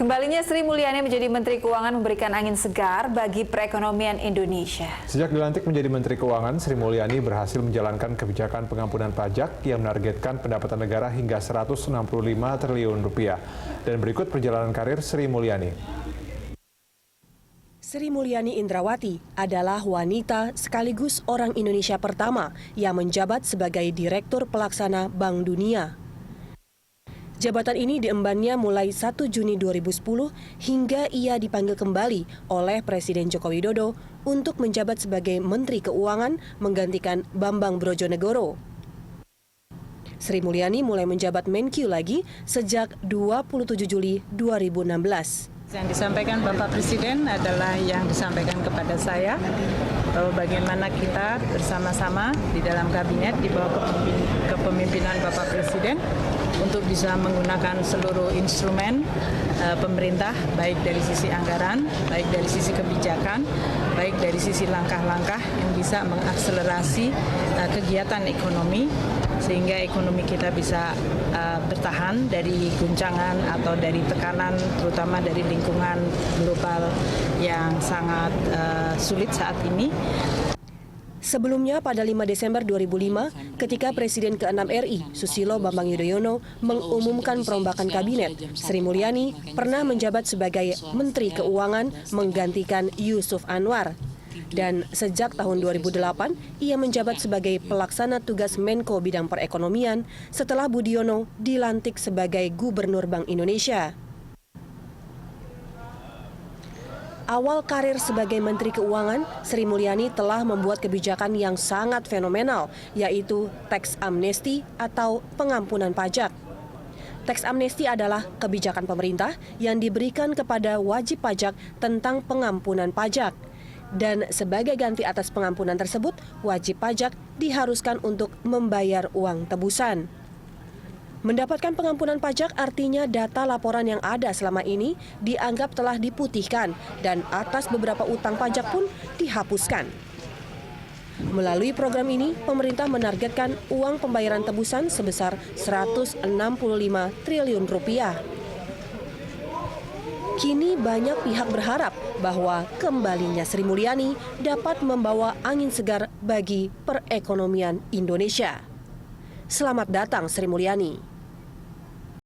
Kembalinya Sri Mulyani menjadi Menteri Keuangan memberikan angin segar bagi perekonomian Indonesia. Sejak dilantik menjadi Menteri Keuangan, Sri Mulyani berhasil menjalankan kebijakan pengampunan pajak yang menargetkan pendapatan negara hingga 165 triliun rupiah. Dan berikut perjalanan karir Sri Mulyani. Sri Mulyani Indrawati adalah wanita sekaligus orang Indonesia pertama yang menjabat sebagai Direktur Pelaksana Bank Dunia. Jabatan ini diembannya mulai 1 Juni 2010 hingga ia dipanggil kembali oleh Presiden Joko Widodo untuk menjabat sebagai Menteri Keuangan menggantikan Bambang Brojonegoro. Sri Mulyani mulai menjabat Menkyu lagi sejak 27 Juli 2016. Yang disampaikan Bapak Presiden adalah yang disampaikan kepada saya, bahwa bagaimana kita bersama-sama di dalam kabinet di bawah kepemimpinan Bapak Presiden untuk bisa menggunakan seluruh instrumen pemerintah, baik dari sisi anggaran, baik dari sisi kebijakan, baik dari sisi langkah-langkah yang bisa mengakselerasi kegiatan ekonomi, sehingga ekonomi kita bisa bertahan dari guncangan atau dari tekanan, terutama dari lingkungan global yang sangat sulit saat ini. Sebelumnya pada 5 Desember 2005, ketika Presiden ke-6 RI, Susilo Bambang Yudhoyono, mengumumkan perombakan kabinet, Sri Mulyani pernah menjabat sebagai Menteri Keuangan menggantikan Yusuf Anwar. Dan sejak tahun 2008, ia menjabat sebagai pelaksana tugas Menko Bidang Perekonomian setelah Budiono dilantik sebagai Gubernur Bank Indonesia. Awal karir sebagai Menteri Keuangan, Sri Mulyani telah membuat kebijakan yang sangat fenomenal, yaitu teks amnesti atau pengampunan pajak. Teks amnesti adalah kebijakan pemerintah yang diberikan kepada wajib pajak tentang pengampunan pajak. Dan sebagai ganti atas pengampunan tersebut, wajib pajak diharuskan untuk membayar uang tebusan. Mendapatkan pengampunan pajak artinya data laporan yang ada selama ini dianggap telah diputihkan dan atas beberapa utang pajak pun dihapuskan. Melalui program ini, pemerintah menargetkan uang pembayaran tebusan sebesar 165 triliun rupiah. Kini banyak pihak berharap bahwa kembalinya Sri Mulyani dapat membawa angin segar bagi perekonomian Indonesia. Selamat datang Sri Mulyani.